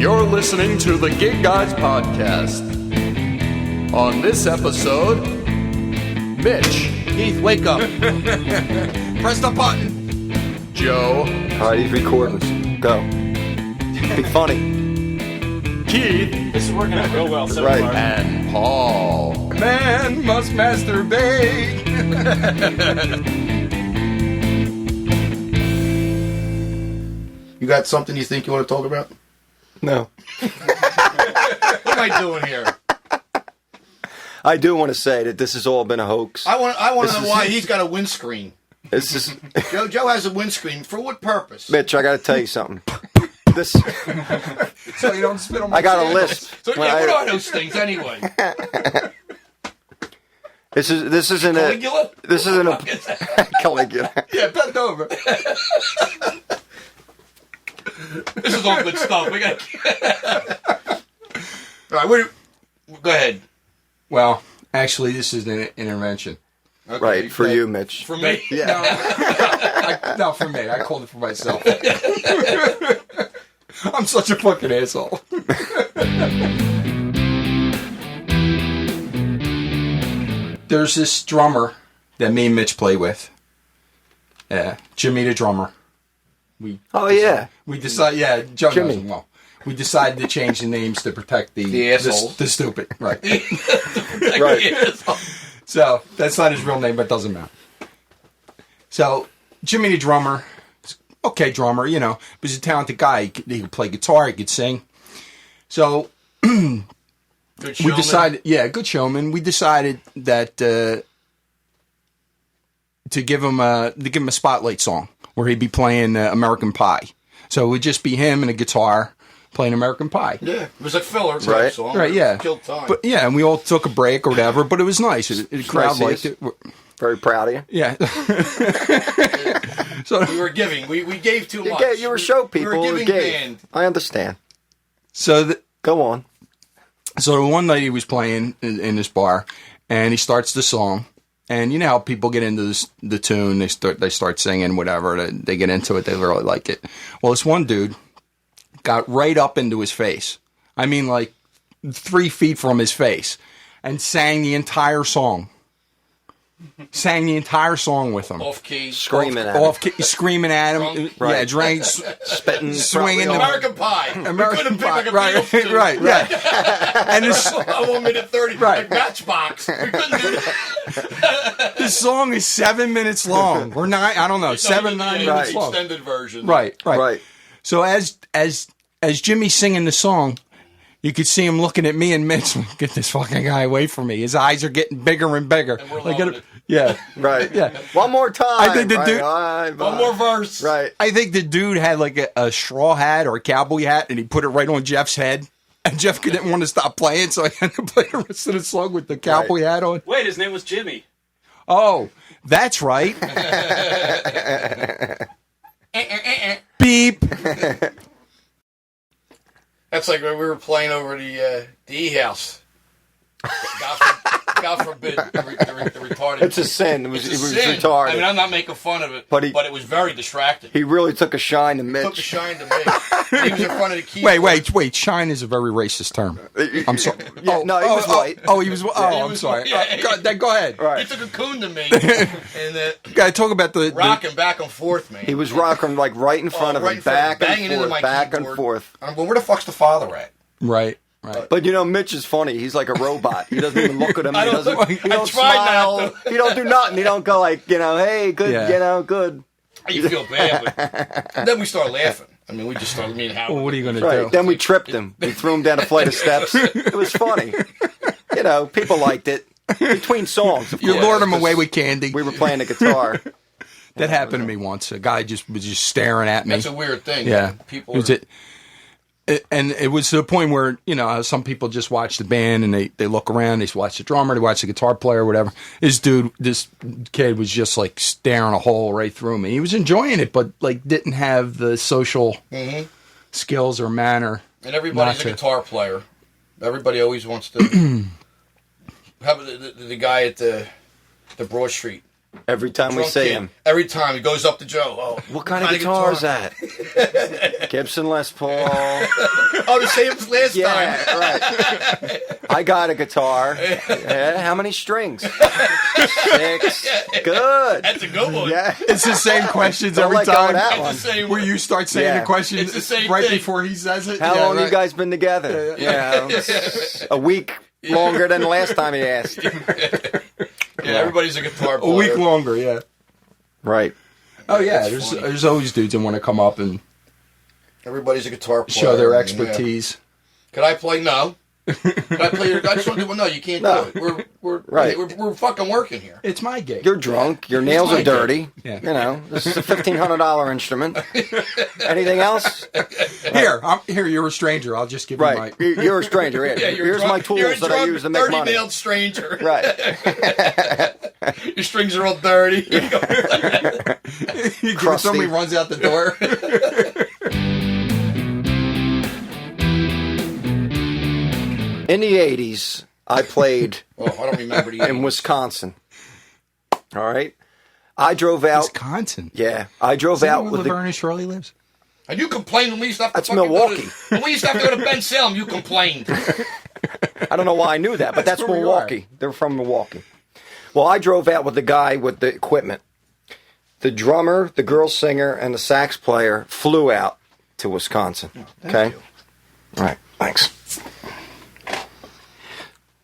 You're listening to the Gig Guys Podcast. On this episode, Mitch. Keith, wake up. Press the button. Joe. Alright, he's recording. Go. Be funny. Keith. This is working out real well so Right. far. And Paul. Man must masturbate. You got something you think you want to talk about? No. What am I doing here? I do want to say that this has all been a hoax. I want This to know is- why he's got a windscreen. This is Joe has a windscreen. For what purpose? Mitch, I got to tell you something. This So you don't spit on my I got a sandals. lisp. So When yeah, I- what are those things anyway? This isn't a Caligula? this isn't a Caligula. Yeah, bend over. This is all good stuff. We got. All right, go ahead. Well, actually, this is an intervention. Okay, Right, for you, Mitch. For me. Yeah. No, for me. I called it for myself. I'm such a fucking asshole. There's this drummer that me and Mitch play with. Jimmy the drummer. Oh yeah. We decide, yeah, Joe knows Jimmy. him well. We decided to change the names to protect the assholes. the stupid, right? Right. So that's not his real name, but it doesn't matter. So Jimmy the drummer, okay drummer, you know, but he's a talented guy. He could play guitar, he could sing. So Good we showman. decided, yeah, good showman. We decided that to give him a spotlight song where he'd be playing American Pie. So it would just be him and a guitar playing American Pie. Yeah, it was a filler type Right. song. Right, yeah. Killed time. But yeah, and we all took a break or whatever, but it was nice. The crowd nice liked of it. Very proud of you. Yeah. So we were giving. We gave too much. You were show people. We were who giving gave. band. I understand. so Go on. So one night he was playing in this bar, and he starts the song. And you know how people get into the tune, they start singing, whatever. They get into it, they really like it. Well, this one dude got right up into his face. I mean, like 3 feet from his face, and sang the entire song. Sang the entire song with him. Off key. Screaming at him. Screaming at him. Drunk. Yeah, Right. drank, Spitting. swinging probably the- all- American Pie. American we couldn't pick Pie, like a right, Beatles tune. right, yeah. And this 1 minute 30. Right. Like Matchbox. We couldn't do that. this song is 7 minutes long. We're 9. I don't know, 9 minutes Right. long. Extended version. Right. Right. So as Jimmy's singing the song, you could see him looking at me and Mitch. Get this fucking guy away from me. His eyes are getting bigger and bigger. And we're Like, loving it. yeah. Right. Yeah. One more time. I think the right, dude- right, One more verse. Right. I think the dude had like a straw hat or a cowboy hat, and he put it right on Jeff's head. And Jeff didn't want to stop playing, so I had to play the rest of the song with the cowboy hat on. Wait, his name was Jimmy. Oh, that's right. Beep. That's like when we were playing over the E-House. God forbid the retarded. It's a sin. It was It's a it was sin. retarded. I mean, I'm not making fun of it, But but, he- it was very distracting. He really took a shine to Mitch. Took a shine to me. He was in front of the keyboard. Wait. Shine is a very racist term. I'm sorry. Yeah, no, he was white. He was. Oh, He I'm was sorry. white. Yeah. Go ahead. He Right. took a coon to me and Gotta talk about the rocking back and forth, man. He was rocking like right in front of right him, in front of him, back banging and into forth, my back and keyboard. forth. I'm going, where the fuck's the father at? Right. But you know, Mitch is funny. He's like a robot. He doesn't even look at him. I He don't- doesn't. He I don't tried smile. not He don't do nothing. He don't go like, hey, good, Yeah. good. You feel bad, but then we start laughing. I mean, we just started, me and Howard. Well, what are you gonna Right. do? Then we tripped him. We threw him down a flight of steps. It was funny. You know, people liked it. Between songs, of You course. lured him away with candy. We were playing the guitar. That happened to me once. A guy was just staring at me. That's a weird thing. Yeah. People It was and it was to the point where, you know, how some people just watch the band and they look around, they watch the drummer, they watch the guitar player, whatever. This kid was just like staring a hole right through me. He was enjoying it, but like didn't have the social skills or manner. And everybody's not a to- guitar player. Everybody always wants to. How about the guy at the Broad Street? Every time we Drunk see kid. him. Every time he goes up to Joe. Oh, What kind of guitar is that? Gibson Les Paul. Oh, the same as last Yeah, time. right. I got a guitar. Yeah, how many strings? 6. Good. That's a good one. Yeah. It's the same questions Don't every let go of time. that It's one. the same Where one. you start saying Yeah. the question It's the same right thing. before he says it. How Yeah, long right. you guys been together? A week longer than the last time he asked. Yeah, everybody's a guitar A player. week longer, yeah. Right. Oh yeah, That's funny. there's always dudes that want to come up and Everybody's a guitar player. show their Yeah. expertise. Can I play? No. Can I play? I just want to do. Well, no, you can't No. do it. We're Right. We're fucking working here. It's my gig. You're drunk. Your nails my are dirty. Yeah. You know, this is a $1,500 instrument. Anything else? Here, you're a stranger. I'll just give Right. you You're a stranger. Yeah, you're Here's drunk, my tools you're a that I drunk, use to make money. dirty-nailed stranger. Right. Your strings are all dirty. you give Crusty. somebody runs out the door. In the 80s, I played Oh, I don't remember the in Wisconsin. All right. I drove out. Wisconsin. Yeah. I drove Is that out where with the. Laverne and Shirley lives? And you complained when we used to have to That's fucking Milwaukee. When we used to have to go to Ben Salem, you complained. I don't know why I knew that, but that's where we Milwaukee. They're from Milwaukee. Well, I drove out with the guy with the equipment. The drummer, the girl singer, and the sax player flew out to Wisconsin. Okay? All right. Thanks.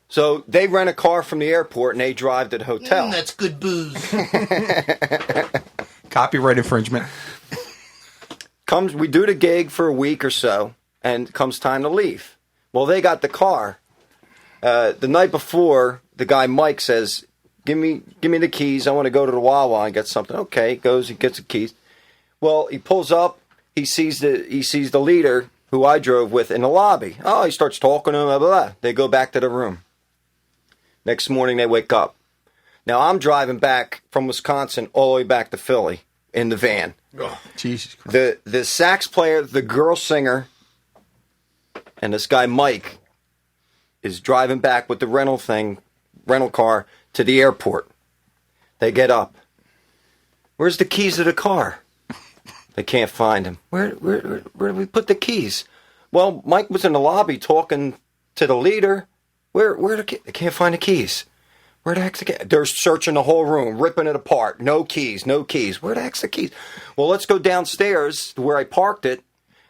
So they rent a car from the airport and they drive to the hotel. That's good booze. Copyright infringement. We do the gig for a week or so, and comes time to leave. Well, they got the car. The night before, the guy Mike says, "Give me the keys. I want to go to the Wawa and get something." Okay, he gets the keys. Well, he pulls up. He sees the leader who I drove with in the lobby. Oh, he starts talking to him. Blah, blah, blah. They go back to the room. Next morning, they wake up. Now I'm driving back from Wisconsin all the way back to Philly in the van. Jesus Christ. The sax player, the girl singer, and this guy Mike is driving back with the rental car to the airport. They get up. Where's the keys to the car? They can't find him. Where did we put the keys? Well, Mike was in the lobby talking to the leader. They can't find the keys. Where the heck's the keys? They're searching the whole room, ripping it apart. No keys. Where the heck's the keys? Well, let's go downstairs to where I parked it,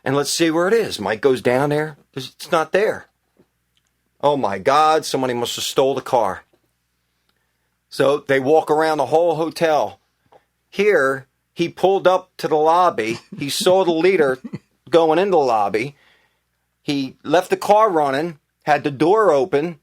and let's see where it is. Mike goes down there. It's not there. Oh, my God. Somebody must have stole the car. So they walk around the whole hotel. Here, he pulled up to the lobby. He saw the leader going into the lobby. He left the car running, had the door open,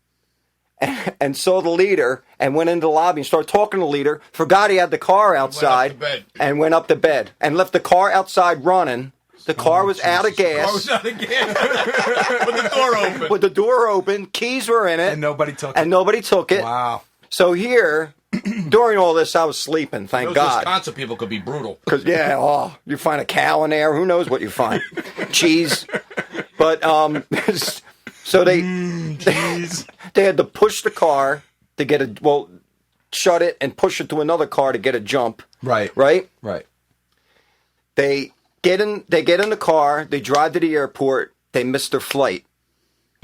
and saw the leader and went into the lobby and started talking to the leader. Forgot he had the car outside and went up to bed and left the car outside running. The car was out of gas. Close out again. With the door open. With the door open, keys were in it. And nobody took And it. nobody took it. Wow. So here, during all this, I was sleeping, thank Those God. Wisconsin people could be brutal. Because, you find a cow in there. Who knows what you find? Cheese. But, so they had to push the car to get shut it and push it to another car to get a jump. Right. Right? Right. They get in the car. They drive to the airport. They miss their flight.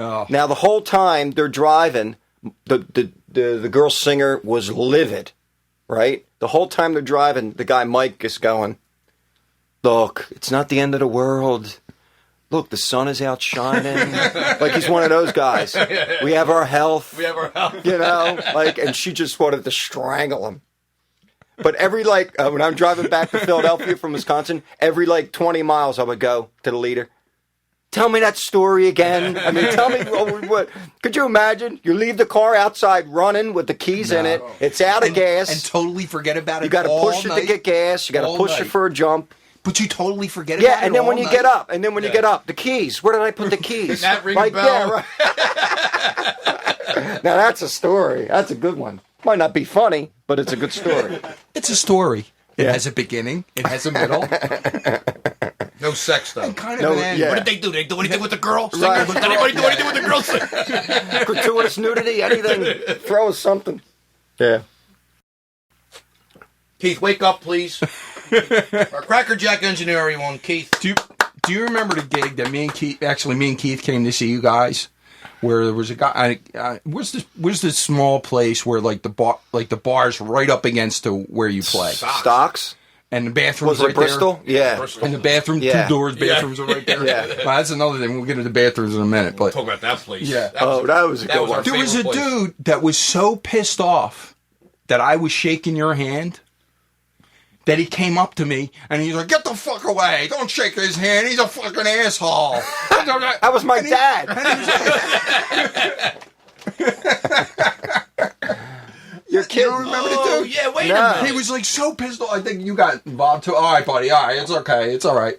Oh. Now, the whole time they're driving, the girl singer was livid, right? The whole time they're driving, the guy Mike is going, "Look, it's not the end of the world. Look, the sun is out shining." Like he's one of those guys. We have our health. We have our help. And she just wanted to strangle him. But every, when I'm driving back to Philadelphia from Wisconsin, every, 20 miles I would go to the leader. Tell me that story again. I mean, tell me what. Could you imagine? You leave the car outside running with the keys in it. It's out of gas. And totally forget about it. You got to push it to get gas. You got to All push it night. for a jump. But you totally forget about it. Yeah, and then when all you night. get up, the keys. Where did I put the keys? Didn't that ring a bell? Yeah, right. Now that's a story. That's a good one. Might not be funny, but it's a good story. It's a story. It has a beginning. It has a middle. No sex, though. Kind of No, an end. yeah. What did they do? They do anything with the girl singer? Right. Did anybody do anything with the girl singer? Gratuitous nudity, anything. Throw us something. Yeah. Keith, wake up, please. Our Cracker Jack engineer, are you on, Keith? Do you remember the gig that me and Keith came to see you guys? Where there was a guy, where's this small place where like the bar's right up against to where you play, Stocks? and the bathroom's Was it right Bristol? there. Yeah. And the bathroom, Yeah. 2 doors, bathrooms are right there. Yeah. Well, that's another thing. We'll get to the bathrooms in a minute. But Talk about that place. Yeah. That was a good one. our there was a favorite place. dude that was so pissed off that I was shaking your hand that he came up to me and he's like, "Get the fuck away! Don't shake his hand. He's a fucking asshole." That was my dad. You're You kidding. don't remember the Oh, dude? yeah, wait No. a minute. He was like so pissed off. I think you got involved too. All right, buddy. All right, it's okay. It's all right.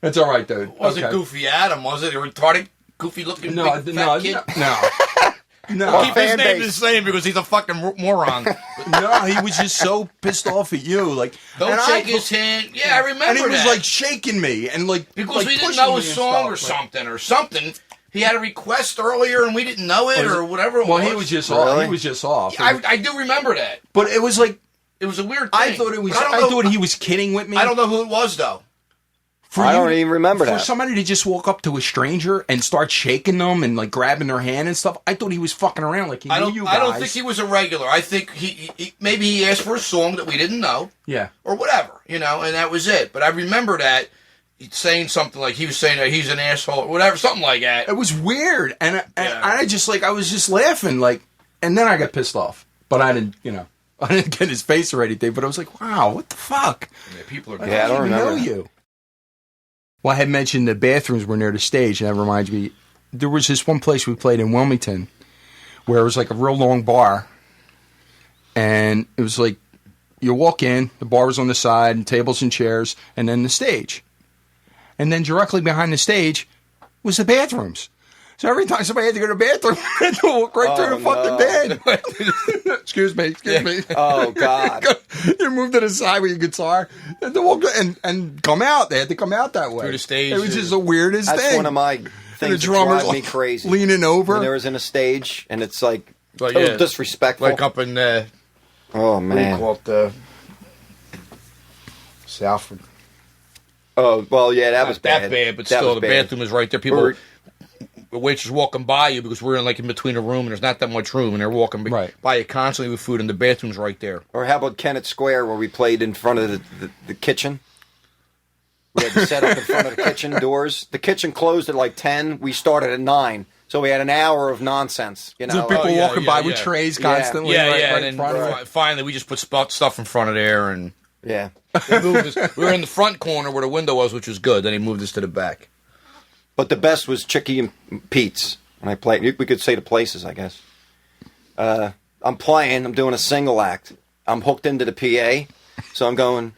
It's all right, dude. Was okay. it Goofy Adam? Was it a retarded, goofy-looking No, big no, fat kid? no, no. Well, Keep his fan name base. the same because he's a fucking moron. No, he was just so pissed off at you. Like, Don't and shake I- his hand. Yeah, I remember And he was that. like shaking me and like because like we didn't pushing know me a and song or stuff. something. He had a request earlier and we didn't know it or whatever it Well, was. he was just Really? off. He was just off. I do remember that. But it was like It was a weird thing. I thought it was. But I know- thought he was kidding with me. I don't know who it was though. For I you- don't even remember For that. somebody to just walk up to a stranger and start shaking them and like grabbing their hand and stuff, I thought he was fucking around like he knew you guys. I don't think he was a regular. I think he maybe he asked for a song that we didn't know Yeah. or whatever, and that was it. But I remember that saying something like he was saying that he's an asshole or whatever, something like that. It was weird, and Yeah. I just like I was just laughing like, and then I got pissed off, but I didn't, I didn't get his face or anything. But I was like, wow, what the fuck? Yeah, people are Yeah, I don't even remember know that. you. Well, I had mentioned the bathrooms were near the stage, and that reminds me, there was this one place we played in Wilmington where it was like a real long bar, and it was like you walk in, the bar was on the side, and tables and chairs, and then the stage. And then directly behind the stage was the bathrooms. So every time somebody had to go to the bathroom, they had to walk right through the fucking bed. Excuse me. Oh, God. You move to the side with your guitar and to walk and come out. They had to come out that way. Through the stage, It was just the weirdest That's thing. one of my And the things that drummer's drive me like crazy. leaning over. When there was in a stage, and it's like Well, total yeah. disrespectful. Like up in oh, what do you man. call it? Salford. Oh, well, yeah, that was Not bad. that bad, but That still, was the bad. bathroom is right there. People, Or- the waitress walking by you because we're in between a room and there's not that much room, and they're walking Right. by you constantly with food, and the bathroom's right there. Or how about Kennett Square, where we played in front of the kitchen? We had to set up in front of the kitchen doors. The kitchen closed at like 10. We started at 9. So we had an hour of nonsense. So people yeah, walking yeah, by yeah. with trays Yeah. constantly. Yeah, right, yeah. right And in front of then finally, we just put stuff in front of there, and Yeah. they moved us. We were in the front corner where the window was, which was good. Then he moved us to the back. But the best was Chicky and Pete's. When I played, we could say the places, I guess. I'm playing. I'm doing a single act. I'm hooked into the PA, so I'm going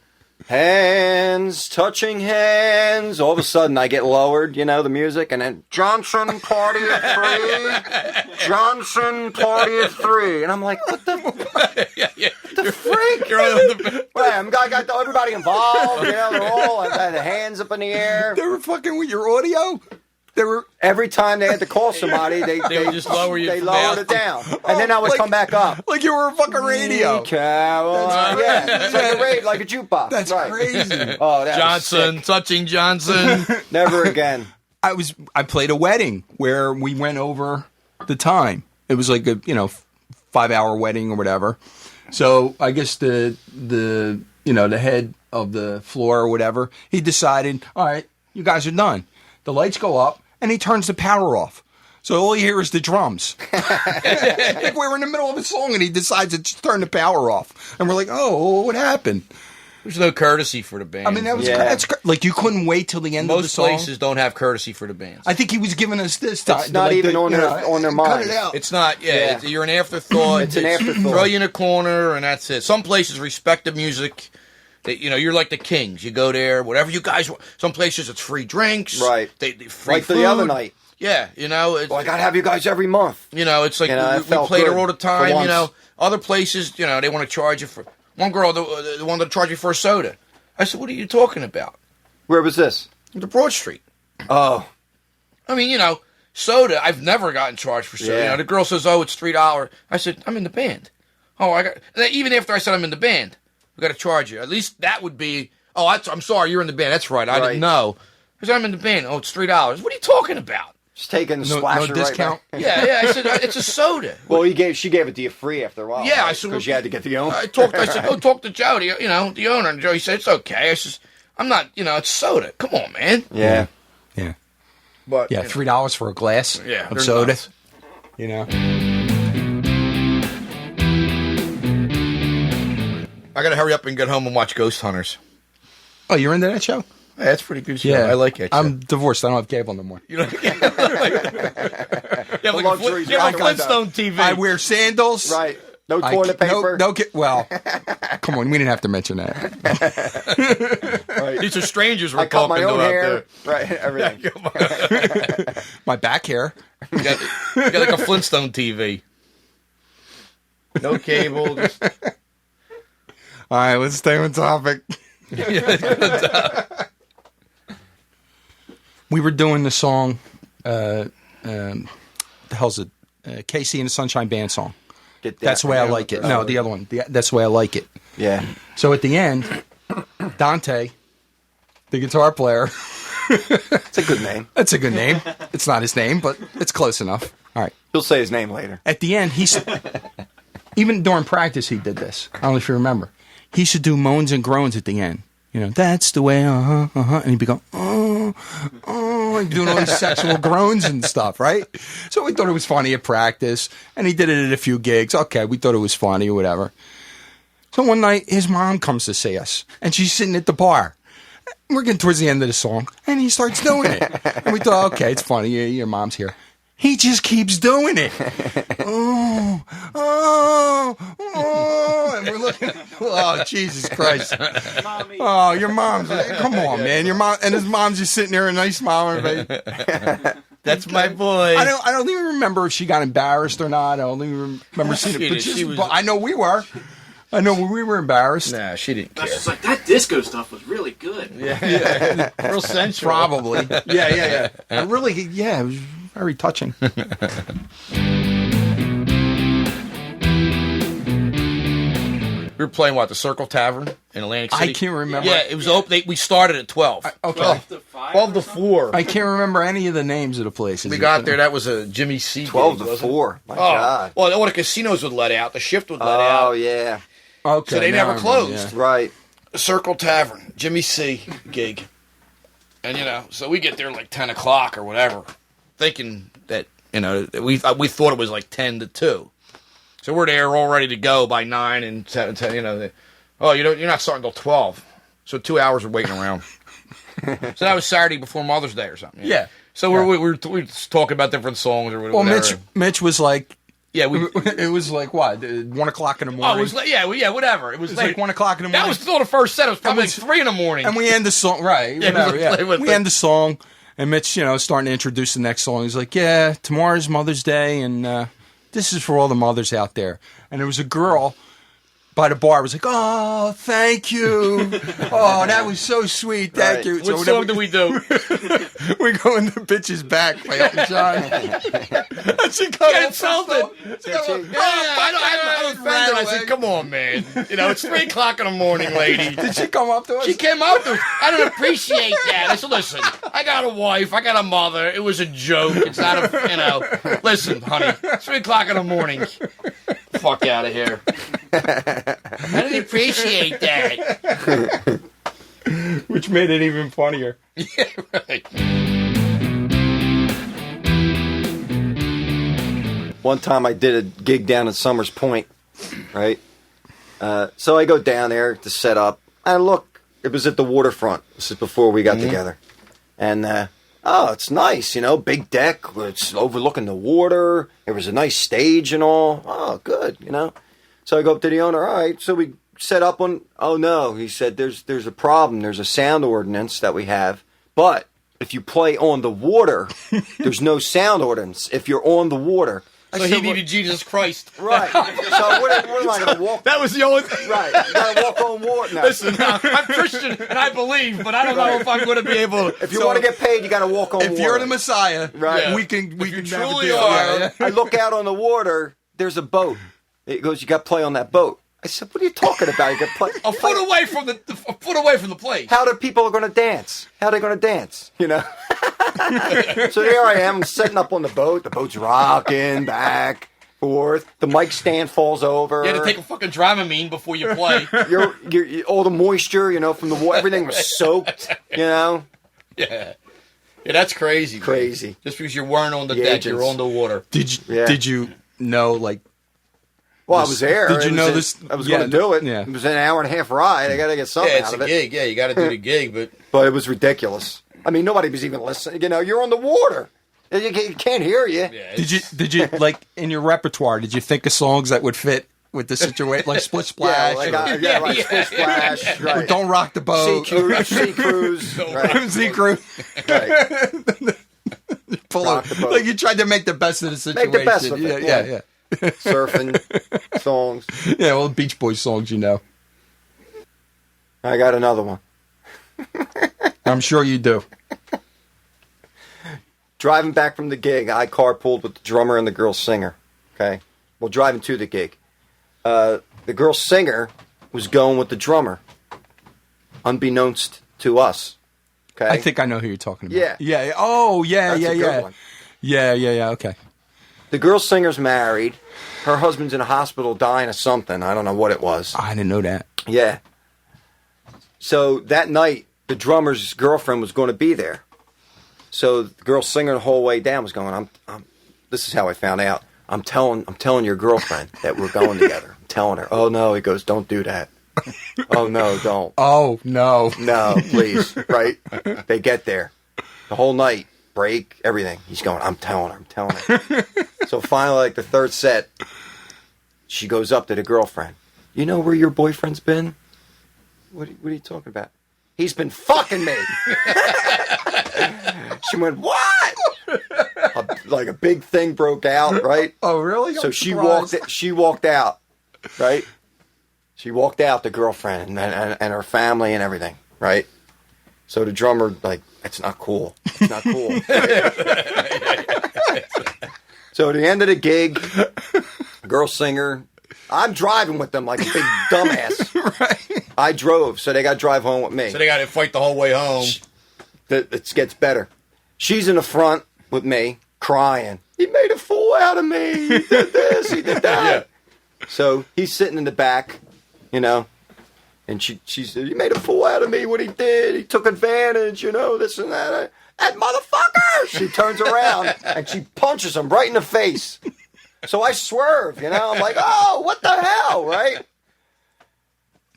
hands touching hands. All of a sudden, I get lowered. The music, and then Johnson party at 3. Johnson party at 3, and I'm like, what the? Yeah. The freak! You're on the, I got everybody involved. They're all had the hands up in the air. They were fucking with your audio. They were. Every time they had to call somebody, they would just lower you They from lowered it down. down, and then I would like- come back up. Like you were a fucking radio. Caroline, yeah, it's like a raid, like a jukebox. That's right. crazy. Oh, that was Johnson, sick. touching Johnson. Never again. I played a wedding where we went over the time. It was like a 5-hour wedding or whatever. So I guess the head of the floor or whatever, he decided, all right, you guys are done. The lights go up and he turns the power off. So all you hear is the drums. Like we were in the middle of a song and he decides to just turn the power off. And we're like, oh, what happened? There's no courtesy for the band. I mean, that was Yeah. that's like you couldn't wait till the end of the most song. places don't have courtesy for the bands. I think he was giving us this time. It's not even on their Cut minds. it out. It's not. Yeah, Yeah. You're an afterthought. It's an afterthought. Throw you in a corner, and that's it. Some places respect the music. That you're like the Kings. You go there, whatever you guys want. Some places it's free drinks. Right. They free Like food. the other night. Yeah, it's, Well, I gotta have you guys every month. it's like I we felt play there good all the for time. once. Other places, they want to charge you for. One girl, the one that charge you for a soda. I said, "What are you talking about?" Where was this? The Broad Street. Oh, I mean, soda. I've never gotten charged for soda. Yeah. The girl says, "Oh, it's $3." I said, "I'm in the band." Oh, even after I said I'm in the band, we got to charge you. At least that would be. Oh, I'm sorry, you're in the band. That's right. I Right. didn't know. Because I'm in the band. Oh, it's $3. What are you talking about? Just taking the No splasher discount. right back. Yeah. I said, it's a soda. Well, she gave it to you free after a while. Yeah, right? I said, because you had to get the owner. I said, go talk to Joe, the owner. And Joe, he said, it's okay. I says, I'm not, it's soda. Come on, man. Yeah. Yeah. But Yeah, $3 for a glass Yeah, of they're soda. nuts. You know. I got to hurry up and get home and watch Ghost Hunters. Oh, you're into that show? Yeah, that's a pretty good show. Yeah, I like it. I'm divorced. I don't have cable no more. You have like a luxuries you have a I got Flintstone TV. I wear sandals. Right. No toilet paper. Well, come on, we didn't have to mention that. Right. These are strangers we're I cut talking my own to out hair. Right. Everything. My back hair. You got like a Flintstone TV. No cable. Just... All right, let's stay on topic. We were doing the song, the hell's it? Casey and the Sunshine Band song. Get That's the way I like it. No, the other one. That's the way I like it. Yeah. So at the end, Dante, the guitar player, It's a good name. that's a good name. It's not his name, but it's close enough. All right. He'll say his name later. At the end, even during practice, he did this. I don't know if you remember. He should do moans and groans at the end. That's the way, and he'd be going, like doing all these sexual groans and stuff, right? So we thought it was funny at practice, and he did it at a few gigs. Okay, we thought it was funny or whatever. So one night, his mom comes to see us, and she's sitting at the bar. We're getting towards the end of the song, and he starts doing it. And we thought, okay, it's funny, your mom's here. He just keeps doing it. And we're looking. Oh, Jesus Christ! Mommy. Oh, your mom's. Come on, man. Your mom and his mom's just sitting there, a nice smile on her face. That's my boy. I don't even remember if she got embarrassed or not. I don't even remember seeing it. But She was- but I know we were. I know we were embarrassed. Nah, she didn't care. That's just like, that disco stuff was really good. Yeah. Real sensual. Probably. Yeah. I really. Yeah, it was very touching. We were playing, the Circle Tavern in Atlantic City? I can't remember. Yeah, it was open. We started at 12. Okay. 12 to 5. 12 to 4. I can't remember any of the names of the places. We got there. That was a Jimmy C. gig, 12 to wasn't it? 4. My Oh, God. well, all the casinos would let out. The shift would let Oh, out. yeah. Okay, So they now never I remember, closed. yeah. Right. Circle Tavern, Jimmy C. gig. And, so we get there like 10 o'clock or whatever, thinking that, we thought it was like 10 to 2. So we're there all ready to go by 9 and 7, 10, you're not starting until 12. So 2 hours we're waiting around. So that was Saturday before Mother's Day or something. Yeah. So we were talking about different songs or whatever. Well, Mitch was like, Yeah, it was like what, 1 o'clock in the morning. Oh, it was like, whatever. It was, It was like 1 o'clock in the morning. That was still the first set. It was probably And like 3 in the morning. And we end the song, right? Yeah, whatever, we yeah. play with We it. end the song, and Mitch, starting to introduce the next song. He's like, "Yeah, tomorrow's Mother's Day, and this is for all the mothers out there." And there was a girl by the bar. Was like, "Oh, thank you. Oh, that was so sweet. Thank Right. you." What song do we do? We go in the bitch's back by Elton John. And she got Get all insulted. pissed off. She got all, I'm offended. I said, come on, man. It's 3 o'clock in the morning, lady. Did she come up to us? She came up to us. I don't appreciate that. I said, listen, I got a wife. I got a mother. It was a joke. It's not a, listen, honey, 3 o'clock in the morning. Fuck out of here. I didn't appreciate that. Which made it even funnier. Yeah, right. One time I did a gig down at Summers Point, right? So I go down there to set up. And look, it was at the waterfront. This is before we got together. And, it's nice, big deck. It's overlooking the water. There was a nice stage and all. Oh, good, So I go up to the owner. All right, so we set up on. Oh no, he said there's a problem. There's a sound ordinance that we have, but if you play on the water, there's no sound ordinance. If you're on the water, So he needed Jesus Christ. right? So what am I going to walk? That was the only thing. Right, you got to walk on water. No. Listen, I'm Christian and I believe, but I don't know if I'm going to be able to. If you want to get paid, you got to walk on water. If you're the Messiah, Right. we can you have a truly deal. are- Yeah. I look out on the water. There's a boat. It goes. You got to play on that boat. I said, what are you talking about? You can play A foot away from the plate. How the people are going to dance? How are they going to dance? You know? So there I am setting up on the boat. The boat's rocking back, forth. The mic stand falls over. You had to take a fucking Dramamine before you play. You're, all the moisture, you know, from the water, everything was soaked, you know? Yeah. Yeah, that's crazy. Man. Crazy. Just because you weren't on the The deck, agents. you're on the water. Did you know, like, Well, I was there. Did you know this? this? I was going to do it. Yeah. It was an hour and a half ride. I got to get something Yeah, it's out of a it. gig. Yeah, you got to do the gig, But it was ridiculous. I mean, nobody was even listening. You know, you're on the water. You can't hear you. yeah, Did you like in your repertoire? Did you think of songs that would fit with the situation, like Split Splash? Yeah, like Split Splash. Right. Don't rock the boat. Sea Cruise. Right. Sea Cruise. Right. Pull Rock it. the boat. Like you tried to make the best of the situation. Make the best of it, Yeah, yeah. yeah. Surfing songs. Yeah, well, Beach Boys songs, you know. I got another one. I'm sure you do. Driving back from the gig, I carpooled with the drummer and the girl singer. Okay? Well, driving to the gig. The girl singer was going with the drummer, unbeknownst to us. Okay? I think I know who you're talking about. Yeah. Yeah. Oh, yeah, That's yeah, a good yeah. one. Yeah. Okay. The girl singer's married. Her husband's in a hospital dying of something. I don't know what it was. I didn't know that. Yeah. So that night, the drummer's girlfriend was going to be there. So the girl singer the whole way down was going, this is how I found out. I'm telling your girlfriend that we're going together. I'm telling her. Oh no, he goes, don't do that. Oh no, don't. Oh, no. No, please. Right? They get there. The whole night, break, everything. He's going, I'm telling her. So finally, like the third set, she goes up to the girlfriend. You know where your boyfriend's been? What are you talking about? He's been fucking me. She went, what? Like a big thing broke out, right? Oh, really? So I'm she surprised. walked out, right? She walked out, the girlfriend and her family and everything, right? So the drummer, like, it's not cool. It's not cool. So at the end of the gig, girl singer, I'm driving with them like a big dumbass. Right. I drove, so they got to drive home with me. So they got to fight the whole way home. It gets better. She's in the front with me, crying. He made a fool out of me. He did this. He did that. Yeah. So he's sitting in the back, you know, and she said, "He made a fool out of me. What he did, he took advantage. You know, this and that. That motherfucker." She turns around and she punches him right in the face. So I swerve, you know. I'm like, "Oh, what the hell?" Right?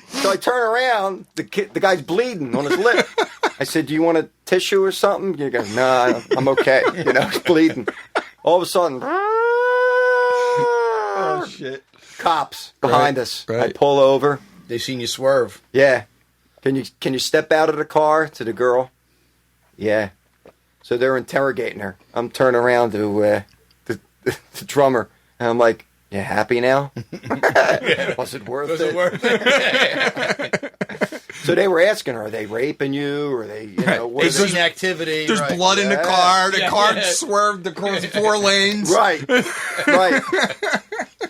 So I turn around. The guy's bleeding on his lip. I said, "Do you want a tissue or something?" You go, "Nah, I'm okay." You know, he's bleeding. All of a sudden, Oh, shit. cops behind Right, us. right. I pull over. They seen you swerve. Yeah. Can you step out of the car? To the girl. Yeah. So they're interrogating her. I'm turning around to the drummer, and I'm like, "You happy now? Was it worth Was it?" it worth it? So they were asking her, "Are they raping you? Or are they, you know, what They are they-" seen activity. There's right. blood in the Yeah. car. The Yeah. car swerved across 4 lanes. Right. Right.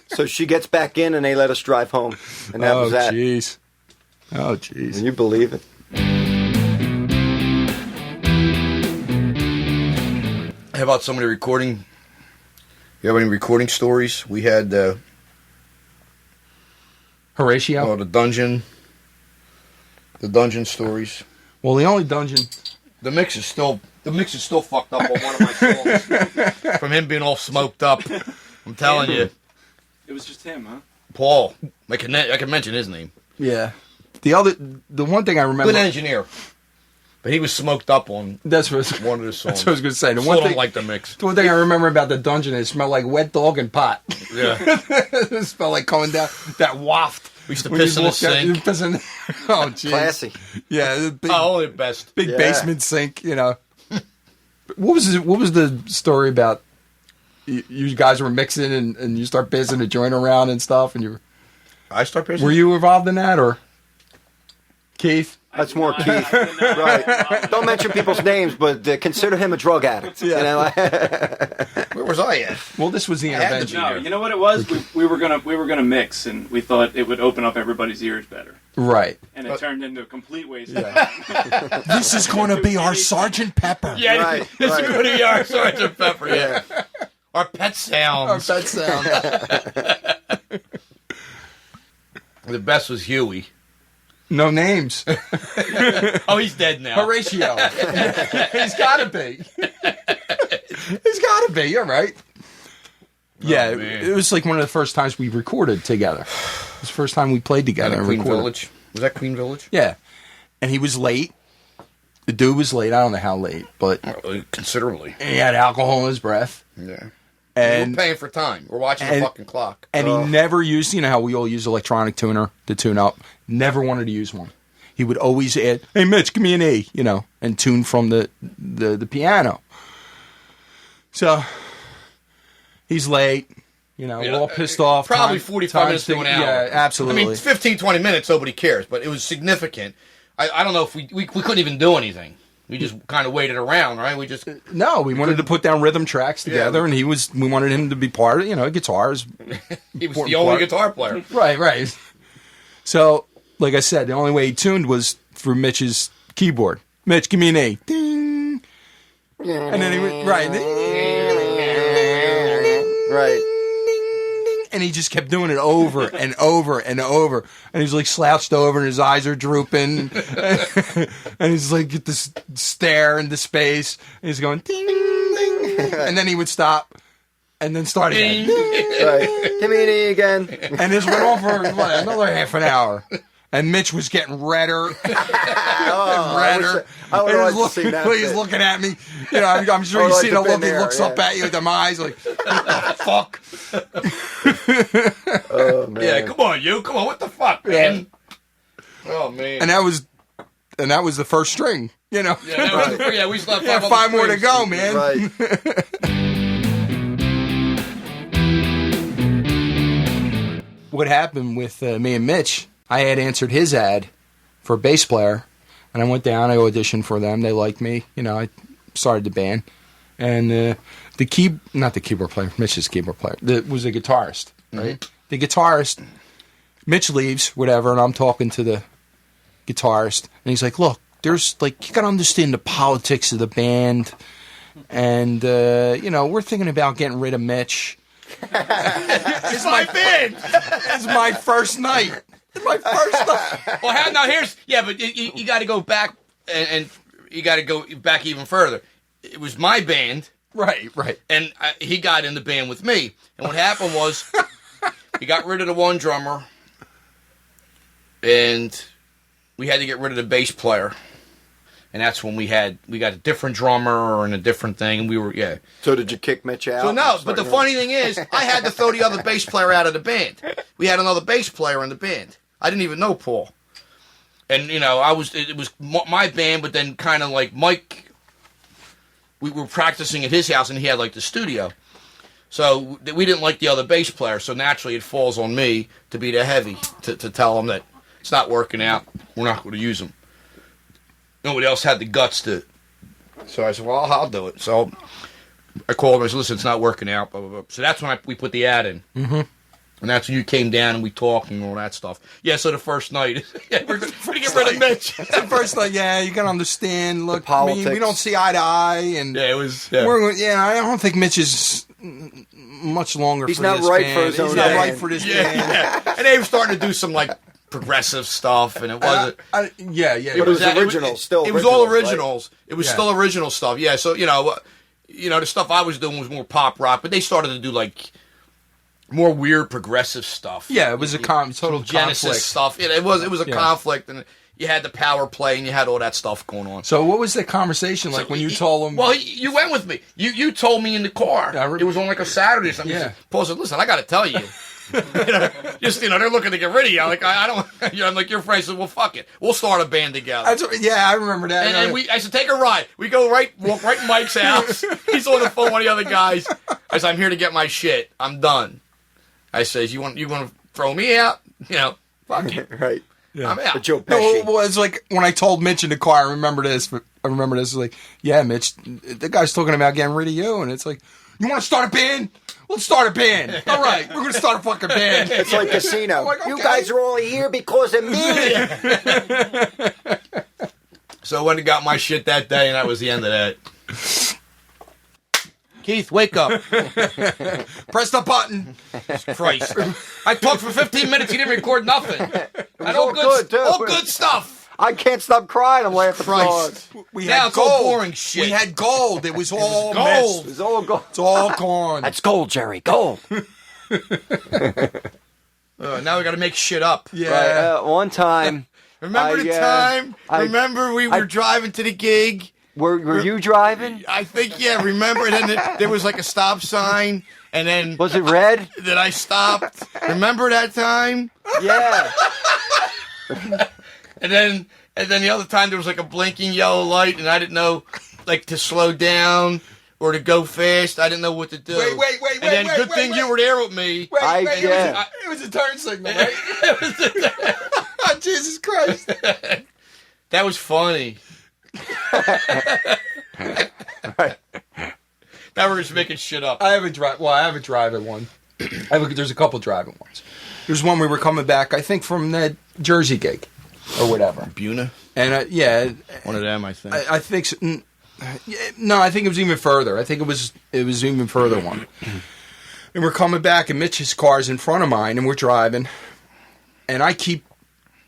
So she gets back in, and they let us drive home, and that was that. Jeez. Oh, jeez. Can you believe it? How about some of the recording? You have any recording stories? We had Horatio? the dungeon stories. Well, the only dungeon... The mix is still fucked up on one of my songs from him being all smoked up. I'm telling you, It was just him, huh? Paul. I can mention his name. Yeah. The one thing I remember... Good engineer, but he was smoked up on That's what, one of the songs. that's what I was going to say. The Still one don't thing, like the mix. the one thing I remember about the dungeon is it smelled like wet dog and pot. Yeah, It smelled like coming down that waft. we used to When piss you in the walked out, sink. you piss in- oh, jeez. Classy. Yeah, the big, Oh, only the best. big Yeah. basement sink, you know. What was the story about? You guys were mixing and you start pissing the joint around and stuff, and I start pissing. were you involved in that or? Keith. That's more Keith. Right. Don't mention people's names, but consider him a drug addict. Yeah. You know? Where was I at? Well, this was the had to intervention. be. No, you know what it was? We were gonna mix, and we thought it would open up everybody's ears better, Right. and it turned into a complete waste. This is going to be our Sergeant Pepper. Yeah, Right, this right. is going to be our Sergeant Pepper. Yeah. Our pet sounds. That sound. The best was Huey. No names. Oh, he's dead now. Horatio. He's got to be. He's got to be. You're right. Yeah, man. it was like one of the first times we recorded together. It was the first time we played together and Queen recorded. Village. Was that Queen Village? Yeah. And he was late. The dude was late. I don't know how late, but Considerably. he had alcohol in his breath. Yeah. And We're paying for time. We're watching the and- fucking clock. And he never used, you know how we all use electronic tuner to tune up. Never wanted to use one. He would always add, "Hey Mitch, give me an E," you know, and tune from the piano. So he's late, you know, we're all pissed off. Probably Time- 45 minutes to time's an hour. Yeah, absolutely. I mean, 15, 20 minutes, nobody cares, but it was significant. I don't know if we couldn't even do anything. We just kind of waited around, right? We just no, we wanted to put down rhythm tracks together, and we wanted him to be part of, you know, guitars. he was the only guitar player. Right. So, like I said, the only way he tuned was through Mitch's keyboard. Mitch, give me an A. Ding. And then he went, right. Right. And he just kept doing it over and over and over. And he's like slouched over and his eyes are drooping. And he's like get this stare into space. And he's going ding, ding. And then he would stop and then start again. Right. Give me an E again. And this went on for what, another half an hour. And Mitch was getting redder and redder. I would And like he's to see looking, that he's bit. looking at me. You know, I'm sure I you would see like the to look. been He there, looks up yeah. at you with them eyes like, what the fuck? Oh, man. Yeah, come on, you. Come on, what the fuck, man? Oh, man. And that was the first string. You know, We still have yeah, five more to strings. go, man. Right. What happened with me and Mitch? I had answered his ad for a bass player, and I went down. I auditioned for them. They liked me. You know, I started the band, and not the keyboard player, Mitch's keyboard player, was a guitarist. Right, the guitarist. Mitch leaves, whatever, and I'm talking to the guitarist, and he's like, "Look, there's like you got to understand the politics of the band, and you know, we're thinking about getting rid of Mitch." It's my band. It's my first night. It's my first night. Well, but you got to go back and you got to go back even further. It was my band, Right. and he got in the band with me. And what happened was he got rid of the one drummer, and we had to get rid of the bass player. And that's when we got a different drummer and a different thing. And we were, yeah. So did you kick Mitch out? So no, but the funny thing is, I had to throw the other bass player out of the band. We had another bass player in the band. I didn't even know Paul. And, you know, it was my band, but then kind of like Mike, we were practicing at his house and he had like the studio. So we didn't like the other bass player. So naturally it falls on me to be the heavy, to tell him that it's not working out. We're not going to use him. Nobody else had the guts to. So I said, well, I'll do it. So I called him. I said, listen, it's not working out. Blah, blah, blah. So that's when we put the ad in. Mm-hmm. And that's when you came down and we talked and all that stuff. Yeah, so the first night, we're going to get rid of Mitch. The first night, yeah, you got to understand. Look, The I mean, politics. we don't see eye to eye, and Yeah, it was. I don't think Mitch is much longer. He's for not this right band. for his He's own not band. right for this band. Yeah. And they were starting to do some like progressive stuff, and it wasn't. Yeah. It was original, still It was all originals, right? originals. It was Yeah. still original stuff. Yeah. So you know, the stuff I was doing was more pop rock, but they started to do like more weird progressive stuff. Yeah, it was a total Genesis conflict. stuff. It was a Yeah. conflict, and you had the power play, and you had all that stuff going on. So what was the conversation like when you told him? Well, you went with me. You told me in the car. I remember. It was on like a Saturday or something. Yeah. Paul said, "Listen, I got to tell you." They're looking to get rid of you. Like I don't. I'm like your friend said, "Well, fuck it. We'll start a band together." I remember that. And I said, "Take a ride." We walk right in Mike's house. He's on the phone with one of the other guys. I said, "I'm here to get my shit. I'm done." I says, "You want to throw me out? You know, fuck it." Right. I'm out. Joe No, Pesci. well, it's like when I told Mitch in the car, I remember this. It's like, yeah, Mitch, the guy's talking about getting rid of you. And it's like, you want to start a band? Let's start a band. All right, we're going to start a fucking band. It's like Casino. Like, You okay. guys are only here because of me. So I went and got my shit that day, and that was the end of that. Keith, wake up. Press the button. Christ. I talked for 15 minutes, he didn't record nothing. And all good, too. all good stuff. I can't stop crying. I'm laughing so hard. We Now had it's all gold. boring shit. We had gold. It was all gold. messed. It's all gold. It's all gone. That's gold, Jerry. Gold. Now we got to make shit up. yeah. Right, one time. Remember the time? Remember we were I- driving to the gig? Were you driving? I think, yeah, remember? And then there was like a stop sign, and then Was it red? that I stopped. Remember that time? Yeah. And then the other time there was like a blinking yellow light, and I didn't know like to slow down or to go fast. I didn't know what to do. Wait, And then good thing you were there with me. Wait, yeah. it was a turn signal, right? Oh, Jesus Christ. That was funny. Right. Now we're just making shit up. I have a driving one. There's a couple driving ones. There's one we were coming back, I think, from that Jersey gig or whatever. Buna? And yeah, One of them, I think. I think so. No, I think it was even further. I think it was even further one. And we're coming back, and Mitch's car's in front of mine, and we're driving, and I keep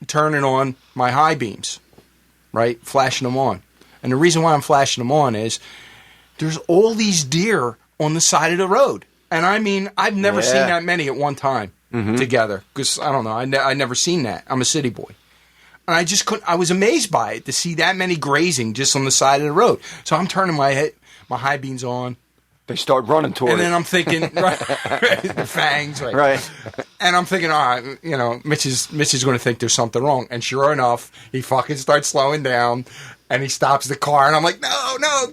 turning on my high beams, right, flashing them on. And the reason why I'm flashing them on is there's all these deer on the side of the road, and I mean I've never seen that many at one time together because I don't know, I never seen that. I'm a city boy. And I just couldn't. I was amazed by it to see that many grazing just on the side of the road. So I'm turning my high beams on, They start running toward and then it. I'm thinking, right, the fangs, right? Right. And I'm thinking, all right, you know, Mitch is going to think there's something wrong. And sure enough, he fucking starts slowing down, and he stops the car, and I'm like, no,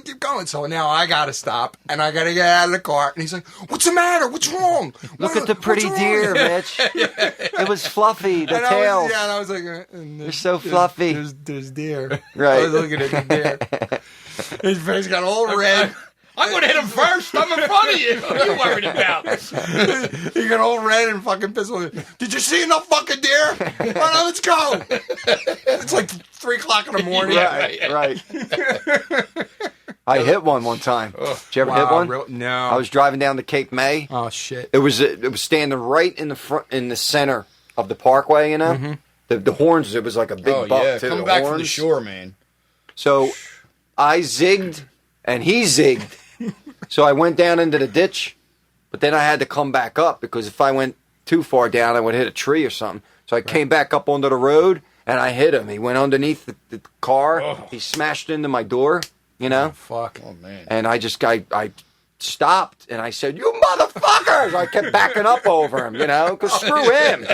keep going. So now I got to stop, and I got to get out of the car. And he's like, what's the matter? What's wrong? Look at the pretty What's wrong?" deer, Mitch. It was fluffy, the And tails. I was like, They're so fluffy. There's deer. Right. I was looking at the deer. His face got all red. I'm going to hit him first. I'm in front of you. What are you worried about? He got all red and fucking pissed off. Did you see enough fucking deer? All right, let's go. It's like 3 o'clock in the morning. Right. I hit one time. Did you ever hit one? No. I was driving down to Cape May. Oh shit. It was standing right in the front, in the center of the parkway. You know, the horns. It was like a big Oh, buck yeah. too. Coming the back from the horns. shore, man. So I zigged and he zigged. So I went down into the ditch, but then I had to come back up because if I went too far down, I would hit a tree or something. So I came back up onto the road and I hit him. He went underneath the car. Oh. He smashed into my door, you know. Fuck. Oh, man. And I stopped and I said, "You motherfuckers!" I kept backing up over him, you know, because screw him.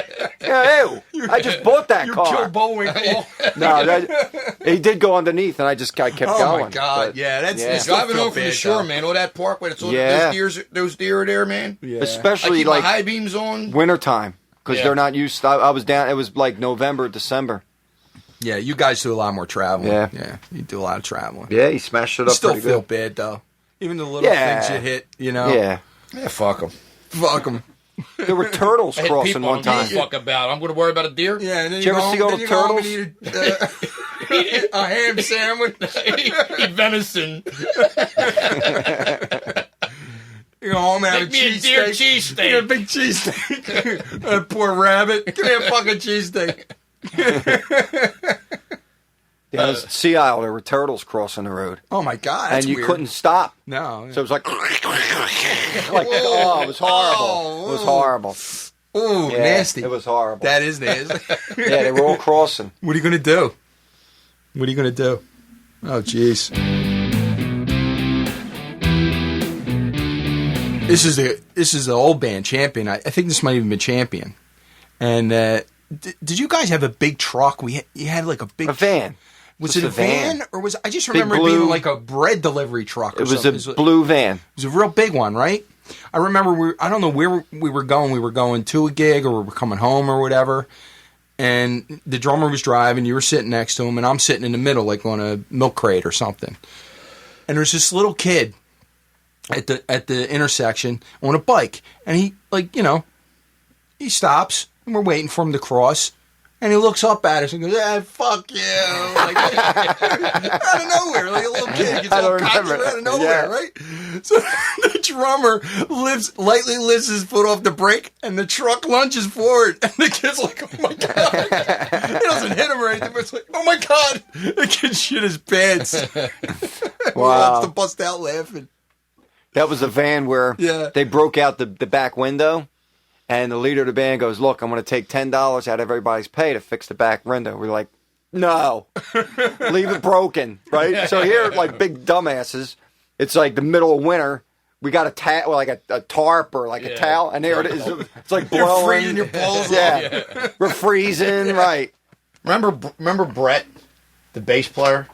Ew. I just bought that You car. killed Bullwinkle. No, he did go underneath, and I kept going. Oh my god. But, Yeah, that's yeah. I still Driving feel home from the bad, shore, though. man. All that parkway. That's all Yeah. those deer are there, man. Yeah. I especially keep my like high beams on. wintertime, because Yeah. they're not used. I was down. It was like November, December. Yeah, you guys do a lot more traveling. Yeah. Yeah, you do a lot of traveling. Yeah, he smashed it You up still pretty feel good. bad though. Even the little Yeah. things you hit, you know. Yeah, Yeah, fuck them. Fuck them. there were turtles I hit crossing people. one I don't time. give a fuck about. I'm going to worry about a deer. Yeah, and then Did you ever see all the turtles? Eat a ham sandwich. Eat venison. You go home and have Make me a deer cheesesteak. cheesesteak. Get a big cheesesteak. That poor rabbit. Give me a fucking cheesesteak. Yeah, it was Sea Isle. There were turtles crossing the road, Oh my god, that's and you weird. couldn't stop. No. So it was like, oh, it was horrible. It was horrible. Ooh, Yeah, nasty. It was horrible. That is nasty. Yeah, they were all crossing. What are you gonna do? What are you gonna do? Oh, jeez. This is the old band Champion. I think this might even be Champion. And did you guys have a big truck? You had like a big A van. Was Just it a a van. van or was I just Big remember it blue- being like a bread delivery truck? Or It was something. a blue van. It was a real big one, right? I remember I don't know where we were going. We were going to a gig or we were coming home or whatever. and the drummer was driving. You were sitting next to him, and I'm sitting in the middle, like on a milk crate or something. And there's this little kid at the intersection on a bike, and he, like, you know, he stops, and we're waiting for him to cross. And he looks up at us and goes, fuck you. Like, out of nowhere. Like a little kid gets all cocky out of nowhere, right? So the drummer lightly lifts his foot off the brake, and the truck lunges forward. And the kid's like, oh, my God. He doesn't hit him or anything, but it's like, oh, my God. The kid shit his pants. Wow. Wants to bust out laughing. That was a van where they broke out the back window. And the leader of the band goes, look, I'm going to take $10 out of everybody's pay to fix the back window. We're like, no, leave it broken, right? So here, like big dumbasses, it's like the middle of winter. We got a tarp or like a towel, and there it is. It's like blowing. You're freezing your balls off. Yeah, we're freezing, right. Remember Brett, the bass player?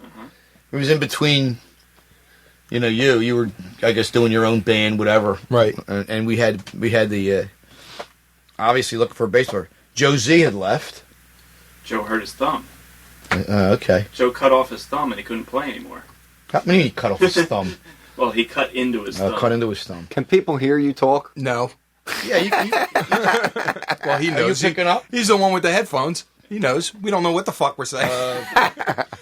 He was in between, you were, I guess, doing your own band, whatever. Right. And we had the... obviously looking for a bass player. Joe Z had left. Joe hurt his thumb. Okay. Joe cut off his thumb and he couldn't play anymore. How many he cut off his thumb? Well, he cut into his thumb. Cut into his thumb. Can people hear you talk? No. Yeah, well, he knows. Are you picking up? He's the one with the headphones. He knows. We don't know what the fuck we're saying.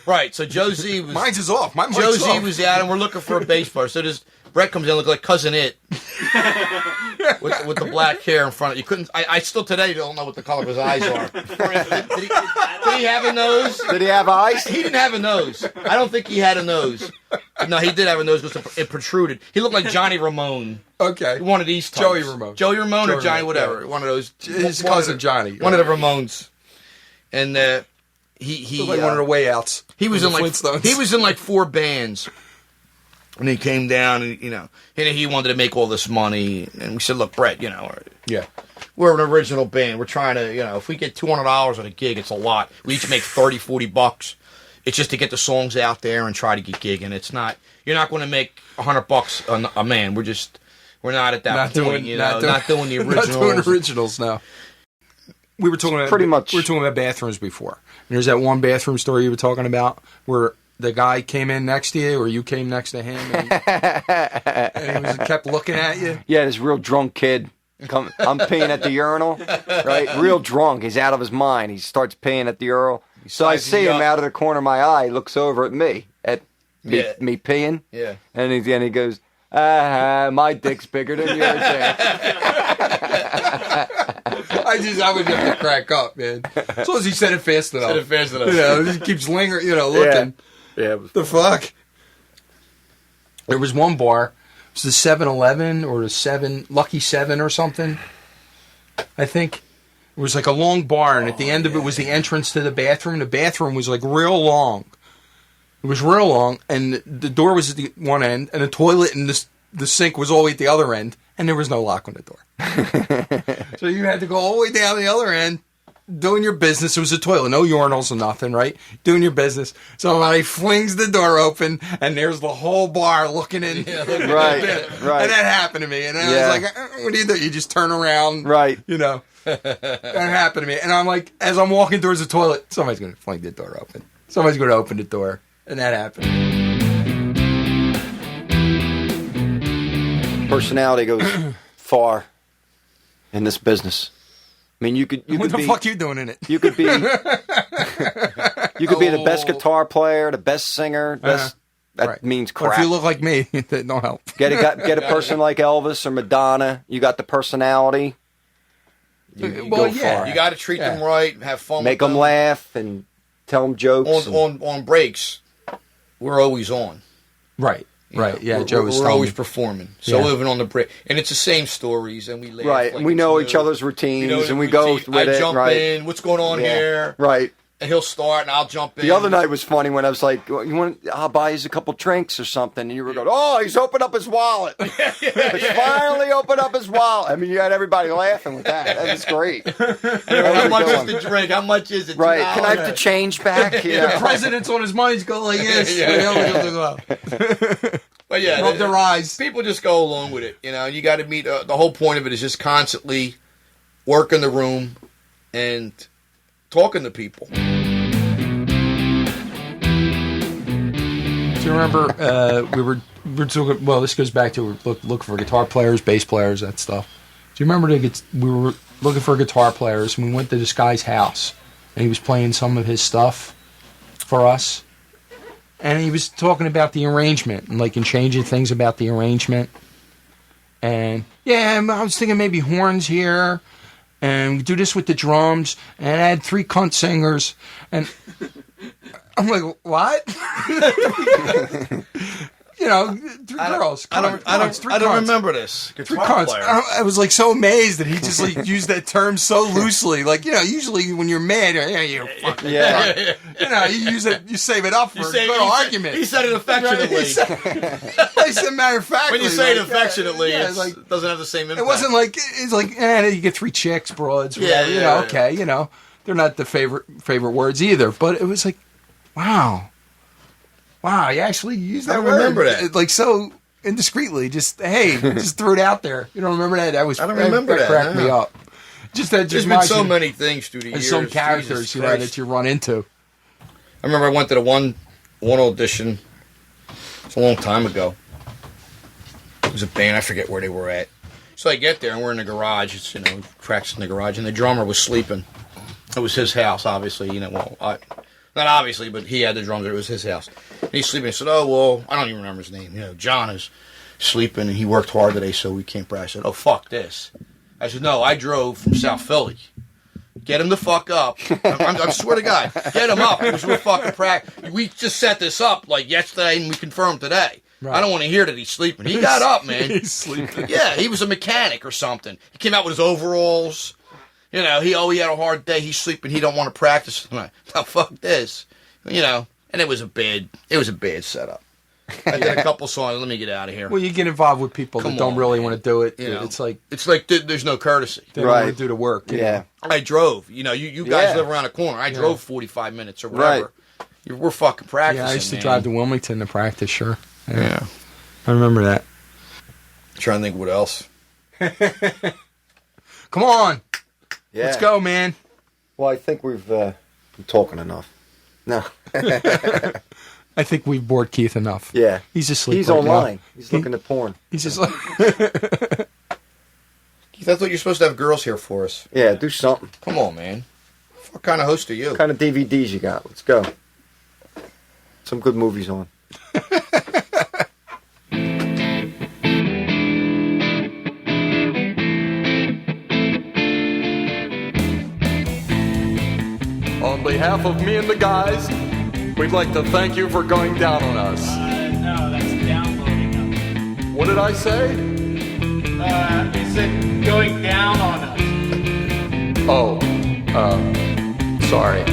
Right, so Joe Z was... Mine's is off. My mic's Joe Z off. was out, and we're looking for a bass player. So this Brett comes in, look like Cousin It. with the black hair in front of you. Couldn't. I still today don't know what the color of his eyes are. Did he have a nose? Did he have eyes? He didn't have a nose. I don't think he had a nose. No, he did have a nose because it protruded. He looked like Johnny Ramone. Okay. One of these types. Joey Ramone. Joey Ramone or Joey Johnny, Ramone, whatever. yeah. One of those. His cousin Johnny. One of the Ramones. And he Looked like one of the way outs. He was in like Flintstones. he was in like 4 bands. And he came down, and he wanted to make all this money. And we said, "Look, Brett, Yeah. we're an original band. We're trying to, if we get $200 on a gig, it's a lot. We each make $30-$40. It's just to get the songs out there and try to get gigging. It's not. You're not going to make $100 a man. We're not at that point. Not doing the originals. Not doing originals now. We were talking about pretty much. We were talking about bathrooms before. And there's that one bathroom story you were talking about where the guy came in next to you, or you came next to him, and he kept looking at you. Yeah, this real drunk kid. I'm peeing at the urinal, right? Real drunk. He's out of his mind. He starts peeing at the urinal. So I see him out of the corner of my eye. He looks over at me, me peeing. Yeah. And he goes, my dick's bigger than yours. I would have to crack up, man. As long as he said it fast enough. He just keeps lingering, looking. Yeah. The fuck? There was one bar. It was the 7-Eleven or the Lucky 7 or something. I think it was like a long bar, and at the end of it was the entrance to the bathroom. The bathroom was like real long. It was real long, and the door was at the one end, and the toilet and the sink was all the way at the other end, and there was no lock on the door. So you had to go all the way down the other end, doing your business. It was a toilet, no urinals or nothing, right? Doing your business. Somebody flings the door open, and there's the whole bar looking in. Right. And that happened to me, and I was like, what do? You just turn around. Right. That happened to me. And I'm like, as I'm walking towards the toilet, somebody's going to fling the door open. Somebody's going to open the door. And that happened. Personality goes far in this business. I mean, you could What the be, fuck you doing in it? You could be the best guitar player, the best singer. That means crap. Or if you look like me, that don't help. Get a person like Elvis or Madonna. You got the personality. You go far. You got to treat them right, have fun, make with them laugh, and tell them jokes. On breaks, we're always on. Right. Right. Yeah. We're always performing. So even on the break, and it's the same stories, and we laugh. Right. Like we know each other's routines, and we go with it. I jump right. in. What's going on here? Right. And he'll start, and I'll jump in. The other night was funny when I was like, I'll buy you a couple drinks or something. And you were going, oh, he's opened up his wallet. He's finally opened up his wallet. I mean, you had everybody laughing with that. That was great. How much is the drink? How much is it? Right. Can I have the change back? The president's on his mind. He's going like this. But yeah, rub their eyes. People just go along with it. You got to meet. The whole point of it is just constantly work in the room and talking to people. Do you remember we were talking? Well, this goes back to looking for guitar players, bass players, that stuff. Do you remember we were looking for guitar players, and we went to this guy's house, and he was playing some of his stuff for us, and he was talking about the arrangement and changing things about the arrangement. And yeah, I was thinking maybe horns here, and we do this with the drums, and add 3 cunt singers, and I'm like, what? 3 girls. I don't remember this. 3 cunts. I was so amazed that he just used that term so loosely. Usually when you're mad, you fucking cunt. You use it, you save it up for a good argument. He said it affectionately. He said matter of fact. When you say it affectionately, it doesn't have the same impact. It wasn't you get 3 chicks, broads. Okay, they're not the favorite words either. But it was wow. Wow, you actually used that word. I remember that. So indiscreetly, just threw it out there. You don't remember that? I don't remember that. Cracked me up. There's been so many things through the years. Some characters, that you run into. I remember I went to the one audition. It's a long time ago. It was a band. I forget where they were at. So I get there, and we're in the garage. It's, tracks in the garage, and the drummer was sleeping. It was his house, obviously. Not obviously, but he had the drums. It was his house. And he's sleeping. I said, oh, well, I don't even remember his name. John is sleeping, and he worked hard today, so we can't practice. I said, oh, fuck this. I said, no, I drove from South Philly. Get him the fuck up. I swear to God, get him up. Because we're fucking practice. We just set this up yesterday, and we confirmed today. Right. I don't want to hear that he's sleeping. He got up, man. He's sleeping. Yeah, he was a mechanic or something. He came out with his overalls. He had a hard day. He's sleeping. He don't want to practice tonight. Oh, fuck this. And it was a bad setup. I did a couple songs. Let me get out of here. Well, you get involved with people that don't really want to do it. It's there's no courtesy. They don't want to do the work. Yeah. I drove. You guys live around the corner. I drove 45 minutes or whatever. Right. We're fucking practicing. Yeah, I used to drive to Wilmington to practice. Sure. Yeah. I remember that. I'm trying to think what else. Come on. Yeah. Let's go, man. Well, I think we've been talking enough. No. I think we've bored Keith enough. Yeah. He's asleep. He's online. He's looking at porn. He's just Keith, I thought you're supposed to have girls here for us. Yeah, do something. Come on, man. What kind of host are you? What kind of DVDs you got? Let's go. Some good movies on. On behalf of me and the guys, we'd like to thank you for going down on us. No, that's downloading us. What did I say? He said going down on us. Oh, sorry.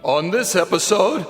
On this episode,